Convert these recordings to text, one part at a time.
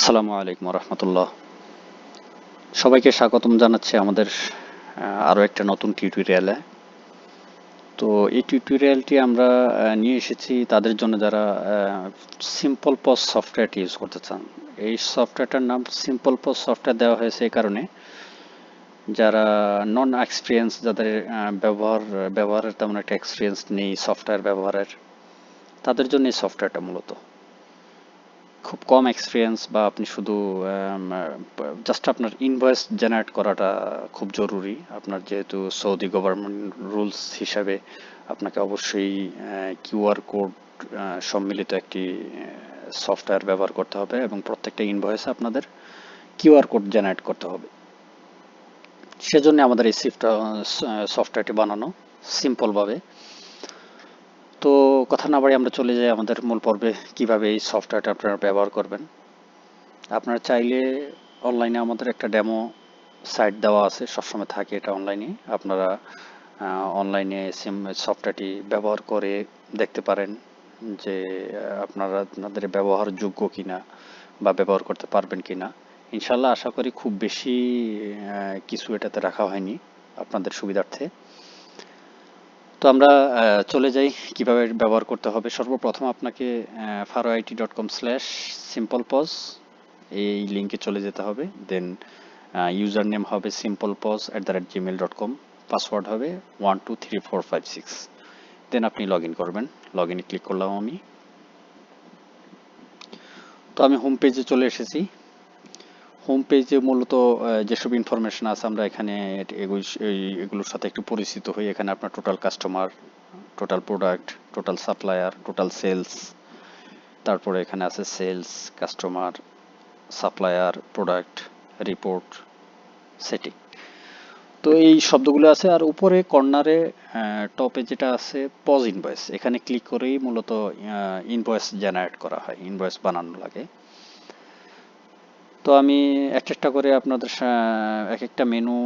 আসসালামু আলাইকুম রহমতুল্লাহ। সবাইকে স্বাগতম জানাচ্ছি আমাদের আরো একটা নতুন টিউটোরিয়ালে। তো এই টিউটোরিয়ালটি আমরা নিয়ে এসেছি তাদের জন্য যারা সিম্পল পজ সফটওয়্যারটি ইউজ করতে চান। এই সফটওয়্যারটার নাম সিম্পল পজ সফটওয়্যার দেওয়া হয়েছে এই কারণে, যারা নন এক্সপিরিয়েন্স, যাদের ব্যবহারের তেমন একটা এক্সপিরিয়েন্স নেই সফটওয়্যার ব্যবহারের, তাদের জন্য এই সফটওয়্যারটা মূলত খুব কম এক্সপিরিয়েন্স, বা আপনি শুধু জাস্ট আপনার ইনভয়েস জেনারেট করাটা খুব জরুরি। আপনার যেহেতু সৌদি গভর্নমেন্ট রুলস হিসাবে আপনাকে অবশ্যই কিউআর কোড সম্মিলিত একটি সফটওয়্যার ব্যবহার করতে হবে এবং প্রত্যেকটা ইনভয়েসে আপনাদের কিউআর কোড জেনারেট করতে হবে। সেজন্য আমাদের এই সফটওয়্যারটি বানানো সিম্পলভাবে। তো কথা না বাড়ি আমরা চলে যাই আমাদের মূল পর্বে, কিভাবে এই সফটওয়্যারটা আপনারা ব্যবহার করবেন। আপনারা চাইলে অনলাইনে আমাদের একটা ডেমো সাইট দেওয়া আছে, সবসময় থাকে এটা অনলাইনে। আপনারা অনলাইনে সফটওয়্যারটি ব্যবহার করে দেখতে পারেন যে আপনাদের ব্যবহারযোগ্য কিনা বা ব্যবহার করতে পারবেন কিনা। ইনশাল্লাহ আশা করি খুব বেশি কিছু এটাতে রাখা হয়নি আপনাদের সুবিধার্থে। তো আমরা চলে যাই কিভাবে ব্যবহার করতে হবে। সর্বপ্রথম আপনাকে faroit.com/simplepos এই লিঙ্কে চলে যেতে হবে। দেন ইউজার নেম হবে simplepos@gmail.com, পাসওয়ার্ড হবে 123456। দেন আপনি লগ ইন করবেন। লগ ইনে ক্লিক করলাম আমি। তো আমি হোম পেজে চলে এসেছি। হোম পেজে মূলত যেসব ইনফরমেশন আছে আমরা এখানে এগুলোর সাথে একটু পরিচিত হই। এখানে আপনার total customer, total product, total supplier, total sales, তারপরে এখানে আছে sales, customer, supplier, product, report, setting. তো এই শব্দগুলো আছে। আর উপরে কর্নারে টপে যেটা আছে পজ ইনভয়েস, এখানে ক্লিক করেই মূলত ইনভয়েস জেনারেট করা হয়, ইনভয়েস বানানো লাগে। তো আমি একটা করে আপনাদের এক একটা মেনু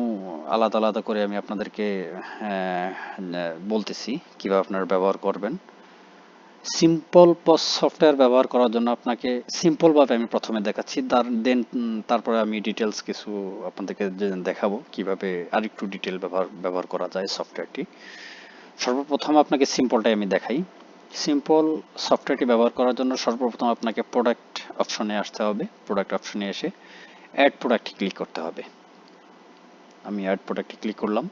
আলাদা আলাদা করে আমি আপনাদেরকে বলতেছি কিভাবে আপনারা ব্যবহার করবেন। সিম্পল পজ সফটওয়্যার ব্যবহার করার জন্য আপনাকে সিম্পলভাবে আমি প্রথমে দেখাচ্ছি, তারপরে আমি ডিটেলস কিছু আপনাদেরকে দেখাবো কিভাবে আরেকটু ডিটেল ব্যবহার করা যায় সফটওয়্যারটি। সর্বপ্রথম আপনাকে সিম্পলটাই আমি দেখাই। সিম্পল সফটওয়্যারটি ব্যবহার করার জন্য সর্বপ্রথম আপনাকে প্রোডাক্ট অপশনে আসতে হবে। প্রোডাক্ট অপশনে এসে অ্যাড প্রোডাক্টে ক্লিক করতে হবে। আমি অ্যাড প্রোডাক্টে ক্লিক করলাম।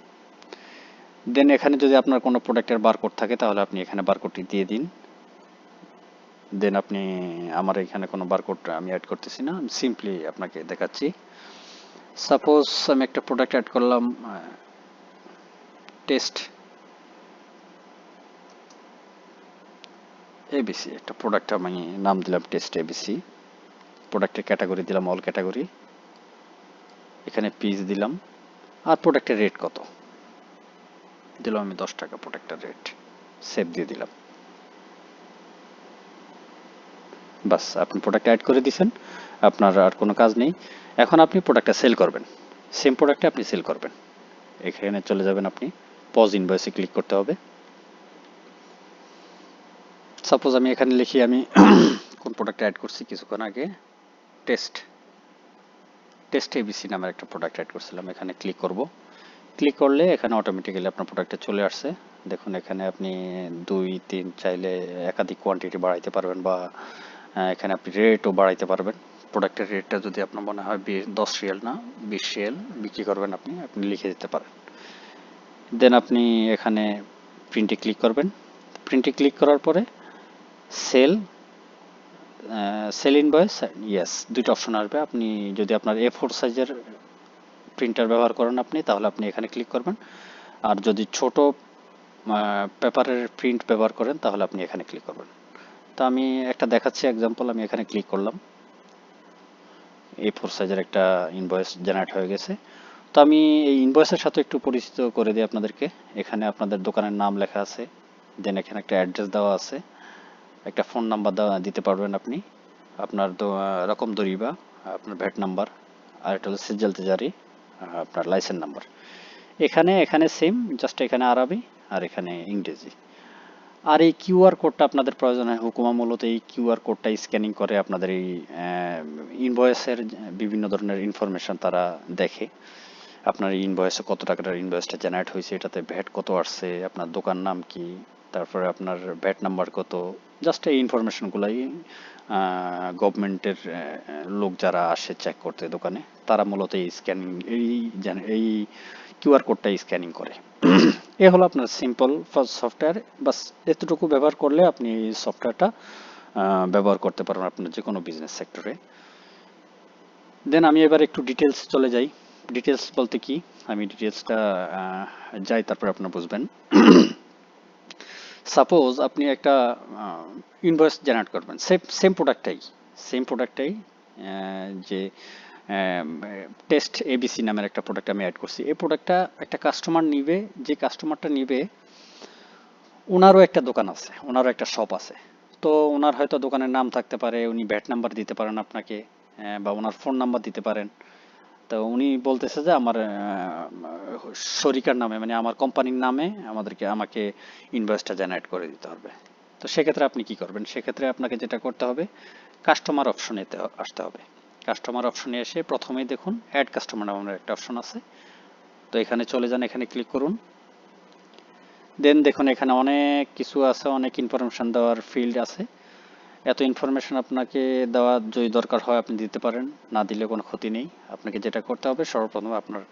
দেন এখানে যদি আপনার কোনো প্রোডাক্টের বারকোড থাকে তাহলে আপনি এখানে বারকোডটি দিয়ে দিন। দেন আপনি, আমার এখানে কোনো বারকোড আমি অ্যাড করতেছি না, আমি সিম্পলি আপনাকে দেখাচ্ছি। সাপোজ আমি একটা প্রোডাক্ট অ্যাড করলাম, টেস্ট এবিসি, একটা প্রোডাক্ট আমি নাম দিলাম টেস্ট এবিসি। প্রোডাক্টের ক্যাটাগরি দিলাম অল ক্যাটাগরি, এখানে পিস দিলাম, আর প্রোডাক্টের রেট কত দিলাম আমি 10 টাকা প্রোডাক্টের রেট, সেভ দিয়ে দিলাম। বাস, আপনি প্রোডাক্ট অ্যাড করে দিয়েছেন, আপনার আর কোনো কাজ নেই। এখন আপনি প্রোডাক্টটা সেল করবেন, সেম প্রোডাক্টে আপনি সেল করবেন। এখানে চলে যাবেন, আপনি পজ ইনভয়েসে ক্লিক করতে হবে। সাপোজ আমি এখানে লিখি আমি কোন প্রোডাক্ট অ্যাড করছি কিছুক্ষণ আগে, টেস্ট এবিসি নামের একটা প্রোডাক্ট অ্যাড করছিলাম। এখানে ক্লিক করব। ক্লিক করলে এখানে অটোমেটিক্যালি আপনার প্রোডাক্টটা চলে আসছে। দেখুন এখানে আপনি 2-3 চাইলে একাধিক কোয়ান্টিটি বাড়াইতে পারবেন, বা এখানে আপনি রেটও বাড়াইতে পারবেন। প্রোডাক্টের রেটটা যদি আপনার মনে হয় 10 রিয়াল না 20 রিয়াল বিক্রি করবেন, আপনি লিখে দিতে পারেন। দেন আপনি এখানে প্রিন্টে ক্লিক করবেন। প্রিন্টে ক্লিক করার পরে সেল ইনভয়েস, ইয়েস, দুটো অপশন আসবে। আপনি যদি আপনার A4 সাইজের প্রিন্টার ব্যবহার করেন আপনি, তাহলে আপনি এখানে ক্লিক করবেন। আর যদি ছোট পেপারের প্রিন্ট ব্যবহার করেন তাহলে আপনি এখানে ক্লিক করবেন। তো আমি একটা দেখাচ্ছি এক্সাম্পল, আমি এখানে ক্লিক করলাম, A4 সাইজের একটা ইনভয়েস জেনারেট হয়ে গেছে। তো আমি এই ইনভয়েসের সাথে একটু পরিচিত করে দিই আপনাদেরকে। এখানে আপনাদের দোকানের নাম লেখা আছে, দেন এখানে একটা অ্যাড্রেস দেওয়া আছে, একটা ফোন নাম্বার দিতে পারবেন আপনি, আপনার রকম দরিবা, আপনার ভ্যাট নাম্বার, আর এটা হলো সিজ্জাল তেজারি, আপনার লাইসেন্স নাম্বার। এখানে সেম, জাস্ট এখানে আরবি আর এখানে ইংরেজি। আর এই কিউআর কোডটা আপনাদের প্রয়োজন হয়, হুকুমা মূলত এই কিউআর কোডটা স্ক্যানিং করে আপনাদের এই ইনভয়েসের বিভিন্ন ধরনের ইনফরমেশন তারা দেখে। আপনার ইনভয়েসে কত টাকার ইনভয়েসটা জেনারেট হয়েছে, এটাতে ভ্যাট কত আসছে, আপনার দোকান নাম কি, তারপরে আপনার ভ্যাট নাম্বার কত, জাস্ট এই ইনফরমেশনগুলাই গভর্নমেন্টের লোক যারা আসে চেক করতে দোকানে, তারা মূলত এই স্ক্যানিং এই কিউআর কোডটা স্ক্যানিং করে। এ হলো আপনার সিম্পল সফটওয়্যার। বাস এতটুকু ব্যবহার করলে আপনি এই সফটওয়্যারটা ব্যবহার করতে পারবেন আপনার যে কোনো বিজনেস সেক্টরে। দেন আমি এবার একটু ডিটেলস চলে যাই। ডিটেলস বলতে কি, আমি ডিটেলসটা যাই, তারপর আপনারা বুঝবেন। সাপোজ আপনি একটা ইনভয়েস জেনারেট করবেন, সেম প্রোডাক্টটাই যে টেস্ট এবিসি নামের একটা প্রোডাক্ট আমি অ্যাড করছি। এই প্রোডাক্টটা একটা কাস্টমার নিবে, যে কাস্টমারটা নিবে ওনারও একটা দোকান আছে, ওনারও একটা শপ আছে। তো ওনার হয়তো দোকানের নাম থাকতে পারে, উনি ব্যাট নাম্বার দিতে পারেন আপনাকে, বা ওনার ফোন নাম্বার দিতে পারেন। তো উনি বলতেছে যে আমার শরিকার নামে, মানে আমার কোম্পানির নামে আমাকে ইনভয়েসটা জেনারেট করে দিতে হবে। তো সেক্ষেত্রে আপনি কি করবেন? সেক্ষেত্রে আপনাকে যেটা করতে হবে, কাস্টমার অপশনে আসতে হবে। কাস্টমার অপশনে এসে প্রথমেই দেখুন অ্যাড কাস্টমার নামের একটা অপশন আছে। তো এখানে চলে যান, এখানে ক্লিক করুন। দেন দেখুন এখানে অনেক কিছু আছে, অনেক ইনফরমেশন দেওয়ার ফিল্ড আছে। এত ইনফরমেশন আপনাকে দেওয়া যদি দরকার হয় আপনি দিতে পারেন, না দিলে কোনো ক্ষতি নেই। আপনাকে যেটা করতে হবে, সর্বপ্রথম আপনার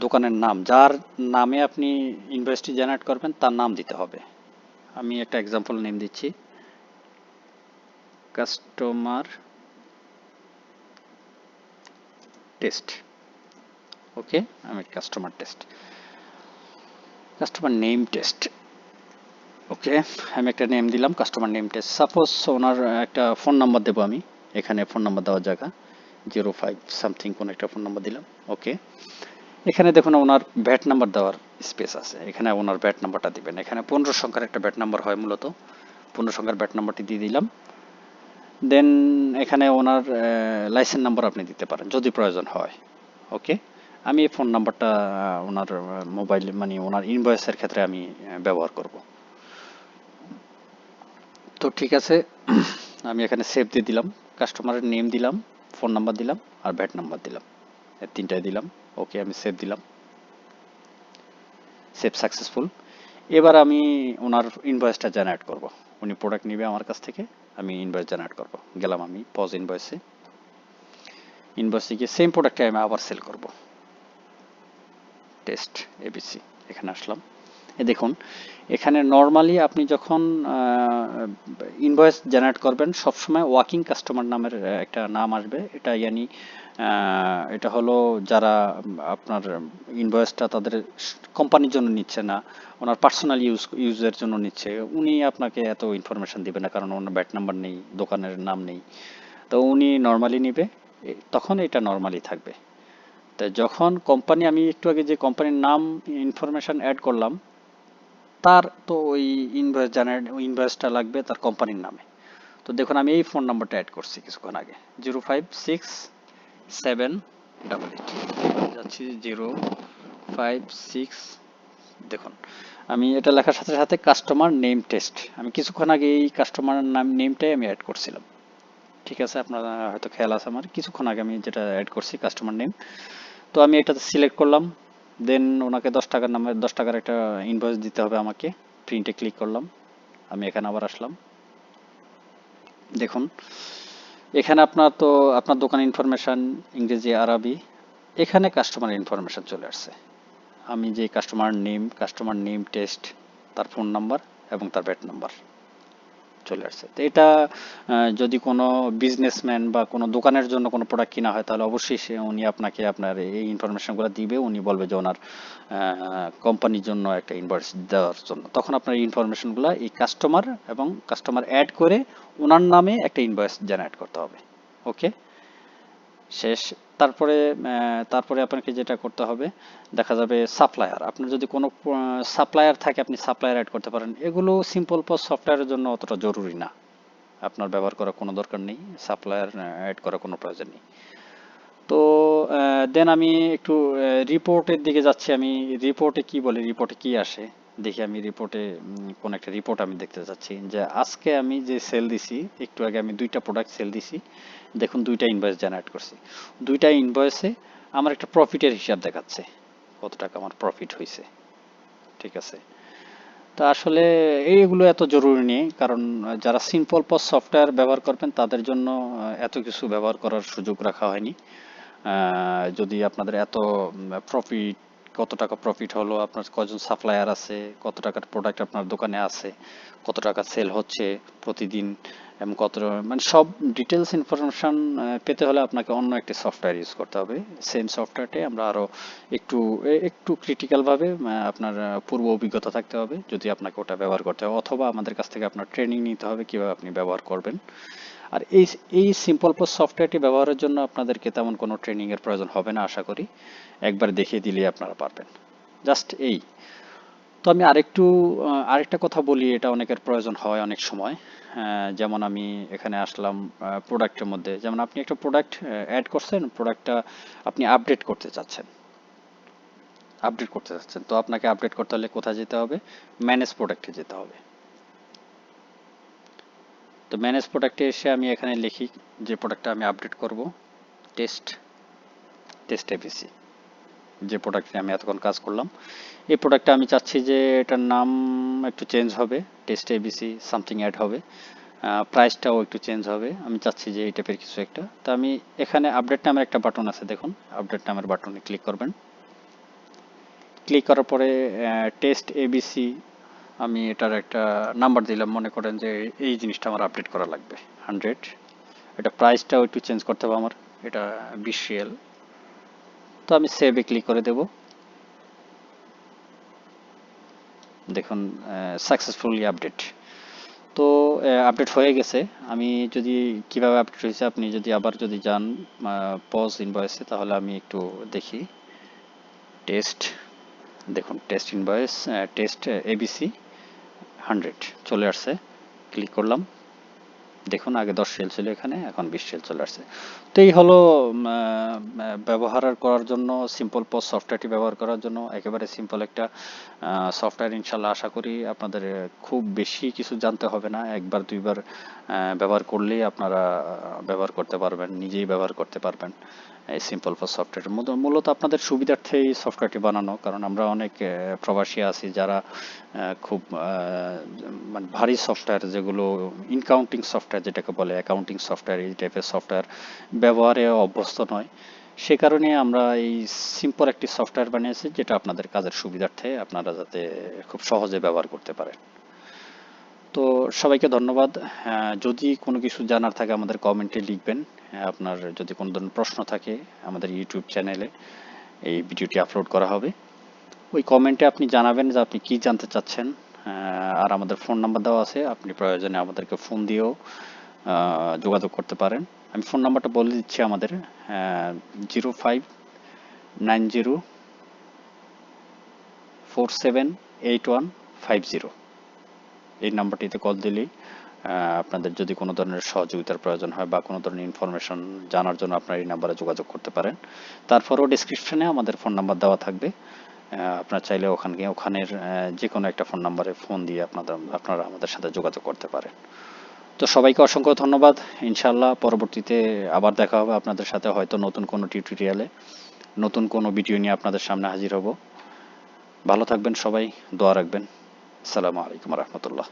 দোকানের নাম, যার নামে আপনি ইনভয়েসটি জেনারেট করবেন তার নাম দিতে হবে। আমি একটা এক্সাম্পল নেম দিচ্ছি, কাস্টমার টেস্ট। ওকে, আমি কাস্টমার নেম টেস্ট। ওকে, আমি একটা নেম দিলাম কাস্টমার নেম টেস্ট। সাপোজ ওনার একটা ফোন নাম্বার দেবো আমি, এখানে ফোন নাম্বার দেওয়ার জায়গা 05 সামথিং কোন একটা ফোন নাম্বার দিলাম। ওকে, এখানে দেখুন ওনার ব্যাট নাম্বার দেওয়ার স্পেস আছে, এখানে ওনার ব্যাট নাম্বারটা দিবেন। এখানে 15 সংখ্যার একটা ব্যাট নাম্বার হয় মূলত, 15 সংখ্যার ব্যাট নাম্বারটি দিয়ে দিলাম। দেন এখানে ওনার লাইসেন্স নাম্বার আপনি দিতে পারেন যদি প্রয়োজন হয়। ওকে, আমি এই ফোন নাম্বারটা ওনার মোবাইল, মানে ওনার ইনভয়েসের ক্ষেত্রে আমি ব্যবহার করব। তো ঠিক আছে, আমি এখানে সেভ দিয়ে দিলাম, কাস্টমারের নেম দিলাম, ফোন নাম্বার দিলাম, আর ব্যাট নাম্বার দিলাম, এই তিনটাই দিলাম। ওকে, আমি সেভ দিলাম, সেভ সাকসেসফুল। এবার আমি ওনার ইনভয়েসটা জেনারেট করব। উনি প্রোডাক্ট নিবে আমার কাছ থেকে, আমি ইনভয়েস জেনারেট করব। গেলাম আমি পজ ইনভয়েসে গিয়ে সেম প্রোডাক্টে আমি আবার সেল করব, টেস্ট এবিসি। এখানে আসলাম, দেখুন এখানে নর্মালি আপনি যখন ইনভয়েস জেনারেট করবেন সবসময় ওয়ার্কিং কাস্টমার নামের একটা নাম আসবে। এটা এটা হলো যারা আপনার ইনভয়েসটা তাদের কোম্পানির জন্য নিচ্ছে না, ওনার পার্সোনাল ইউজের জন্য নিচ্ছে, উনি আপনাকে এত ইনফরমেশন দিবে না, কারণ ওনার ব্যাট নাম্বার নেই, দোকানের নাম নেই। তো উনি নর্মালি নিবে, তখন এটা নর্মালি থাকবে। তো যখন কোম্পানি, আমি একটু আগে যে কোম্পানির নাম ইনফরমেশন অ্যাড করলাম, তার তো ওই ইনভয়েসটা লাগবে তার কোম্পানির নামে। তো দেখুন আমি এই ফোন নাম্বারটা অ্যাড করছি কিছুক্ষণ আগে, 0567888। যাচ্ছি 056, দেখুন আমি এটা লেখার সাথে সাথে কাস্টমার নেম টেস্ট, আমি কিছুক্ষণ আগে এই কাস্টমার নেমটাই আমি অ্যাড করছিলাম। ঠিক আছে, আপনারা হয়তো খেয়াল আছে আমার, কিছুক্ষণ আগে আমি যেটা অ্যাড করছি কাস্টমার নেম। তো আমি এটাতে সিলেক্ট করলাম। দেন ওনাকে 10 টাকার নামে 10 টাকার একটা ইনভয়েস দিতে হবে আমাকে। প্রিন্টে ক্লিক করলাম, আমি এখানে আবার আসলাম। দেখুন এখানে আপনার দোকান ইনফরমেশন, ইংরেজি আরবি, এখানে কাস্টমার ইনফরমেশন চলে আসছে। আমি যে কাস্টমার নেম টেস্ট, তার ফোন নাম্বার এবং তার ব্যাট নাম্বার চলে আসছে। তো এটা যদি কোনো বিজনেসম্যান বা কোনো দোকানের জন্য কোনো প্রোডাক্ট কিনা হয়, তাহলে অবশ্যই উনি আপনাকে আপনার এই ইনফরমেশনগুলো দিবে। উনি বলবে যে ওনার কোম্পানির জন্য একটা ইনভয়েস দেওয়ার জন্য, তখন আপনার এই ইনফরমেশনগুলো এই কাস্টমার অ্যাড করে ওনার নামে একটা ইনভয়েস জেনারেট করতে হবে। ওকে, শেষ। তারপরে আপনাকে যেটা করতে হবে, দেখা যাবে সাপ্লায়ার, আপনার যদি কোনো সাপ্লায়ার থাকে আপনি সাপ্লায়ার অ্যাড করতে পারেন। এগুলো সিম্পল সফটওয়্যারের জন্য অতটা জরুরি না, আপনার ব্যবহার করার কোনো দরকার নেই, সাপ্লায়ার অ্যাড করার কোনো প্রয়োজন নেই। তো দেন আমি একটু রিপোর্টের দিকে যাচ্ছি। আমি রিপোর্টে কি বলে, রিপোর্টে কি আসে, দেখি আমি রিপোর্টে কোন একটা রিপোর্ট আমি দেখতে চাচ্ছি যে আজকে আমি যে সেল দিছি, একটু আগে আমি 2টা প্রোডাক্ট সেল দিছি, দেখুন 2টা ইনভয়েস জেনারেট করছি। 2টা ইনভয়েসে আমার একটা প্রফিটের হিসাব দেখাচ্ছে, কত টাকা আমার প্রফিট হয়েছে। ঠিক আছে, তা আসলে এইগুলো এত জরুরি নেই, কারণ যারা সিম্পল পস সফটওয়্যার ব্যবহার করবেন তাদের জন্য এত কিছু ব্যবহার করার সুযোগ রাখা হয়নি। যদি আপনাদের এত প্রফিট, কত টাকা প্রফিট হলো, আপনার কজন সাপ্লায়ার আছে, কত টাকার প্রোডাক্ট আপনার দোকানে আছে, কত টাকা সেল হচ্ছে প্রতিদিন, এবং কত মানে সব ডিটেলস ইনফরমেশন পেতে হলে আপনাকে অন্য একটি সফটওয়্যার ইউজ করতে হবে। সেম সফটওয়্যারটি আমরা আরও একটু ক্রিটিক্যালভাবে আপনার পূর্ব অভিজ্ঞতা থাকতে হবে যদি আপনাকে ওটা ব্যবহার করতে হবে, অথবা আমাদের কাছ থেকে আপনার ট্রেনিং নিতে হবে কিভাবে আপনি ব্যবহার করবেন। আর এই সিম্পল পোস্ট সফটওয়্যারটি ব্যবহারের জন্য আপনাদেরকে তেমন কোনো ট্রেনিং এর প্রয়োজন হবে না আশা করি, একবার দেখিয়ে দিলেই আপনারা পারবেন। জাস্ট এই। তো আমি আরেকটা কথা বলি, এটা অনেকের প্রয়োজন হয় অনেক সময়। যেমন আমি এখানে আসলাম প্রোডাক্টের মধ্যে, যেমন আপনি একটা প্রোডাক্ট অ্যাড করছেন, প্রোডাক্টটা আপনি আপডেট করতে চাচ্ছেন, তো আপনাকে আপডেট করতে হলে কোথায় যেতে হবে? ম্যানেজ প্রোডাক্টে যেতে হবে। তো ম্যানেজ প্রোডাক্টে এসে আমি এখানে লিখি যে প্রোডাক্টটা আমি আপডেট করব, টেস্ট টেস্ট এবিসি, যে প্রোডাক্ট নিয়ে আমি এতক্ষণ কাজ করলাম। এই প্রোডাক্টটা আমি চাচ্ছি যে এটার নাম একটু চেঞ্জ হবে, টেস্ট এবিসি সামথিং অ্যাড হবে, প্রাইসটাও একটু চেঞ্জ হবে, আমি চাচ্ছি যে এই টাইপের কিছু একটা। তো আমি এখানে আপডেট নামের একটা বাটন আছে, দেখুন আপডেট নামের বাটনে ক্লিক করবেন। ক্লিক করার পরে টেস্ট এবিসি, আমি এটার একটা নাম্বার দিলাম, মনে করেন যে এই জিনিসটা আমার আপডেট করা লাগবে 100। এটা প্রাইসটাও একটু চেঞ্জ করতে হবে আমার, এটা 20 রিয়াল। তো আমি সেভে ক্লিক করে দেব। দেখুন সাকসেসফুলি আপডেট। তো আপডেট হয়ে গেছে। আমি যদি কিভাবে আপডেট হয়েছে, আপনি যদি আবার যদি যান পজ ইনভয়েসে, তাহলে আমি একটু দেখি। টেস্ট, দেখুন টেস্ট ইনভয়েস, টেস্ট এবিসি 100 চলে আসছে। ক্লিক করলাম, দেখুন আগে 10 সেল ছিল এখানে, এখন 20 সেল চলে আসছে। তো এই হলো ব্যবহার করার জন্য সিম্পল পজ সফটওয়্যারটি ব্যবহার করার জন্য একেবারে সিম্পল একটা সফটওয়্যার। ইনশাল্লাহ আশা করি আপনাদের খুব বেশি কিছু জানতে হবে না, একবার দুইবার ব্যবহার করলেই আপনারা ব্যবহার করতে পারবেন, নিজেই ব্যবহার করতে পারবেন। এই সিম্পল পজ সফটওয়্যার মূলত আপনাদের সুবিধার্থে এই সফটওয়্যারটি বানানো, কারণ আমরা অনেক প্রবাসী আছি যারা খুব মানে ভারী সফটওয়্যার, যেগুলো ইনকাউন্টিং সফটওয়্যার যেটাকে বলে, অ্যাকাউন্টিং সফটওয়্যার, এই টাইপের সফটওয়্যার ব্যবহারে অভ্যস্ত নয়। সে কারণে আমরা এই সিম্পল একটি সফটওয়্যার বানিয়েছি, যেটা আপনাদের কাজের সুবিধার্থে আপনারা যাতে খুব সহজে ব্যবহার করতে পারেন। তো সবাইকে ধন্যবাদ। যদি কোনো কিছু জানার থাকে আমাদের কমেন্টে লিখবেন। আপনার যদি কোনো ধরনের প্রশ্ন থাকে, আমাদের ইউটিউব চ্যানেলে এই ভিডিওটি আপলোড করা হবে, ওই কমেন্টে আপনি জানাবেন যে আপনি কি জানতে চাচ্ছেন। আর আমাদের ফোন নাম্বার দেওয়া আছে, আপনি প্রয়োজনে আমাদেরকে ফোন দিয়েও যোগাযোগ করতে পারেন। আমি ফোন নাম্বারটা বলে দিচ্ছি, আমাদের 0590478150। এই নাম্বারটিতে কল দিলেই আপনাদের যদি কোনো ধরনের সহযোগিতার প্রয়োজন হয় বা কোনো ধরনের ইনফরমেশন জানার জন্য আপনার এই নাম্বারে যোগাযোগ করতে পারেন। তারপরেও ডিসক্রিপশনে আমাদের ফোন নাম্বার দেওয়া থাকবে, আপনারা চাইলে ওখানের যে কোনো একটা ফোন নাম্বারে ফোন দিয়ে আপনারা আমাদের সাথে যোগাযোগ করতে পারেন। তো সবাইকে অসংখ্য ধন্যবাদ। ইনশাআল্লাহ পরবর্তীতে আবার দেখা হবে আপনাদের সাথে, হয়তো নতুন কোনো টিউটোরিয়ালে, নতুন কোনো ভিডিও নিয়ে আপনাদের সামনে হাজির হব। ভালো থাকবেন সবাই, দোয়া রাখবেন। আসসালামু আলাইকুম রহমতুল্লাহ।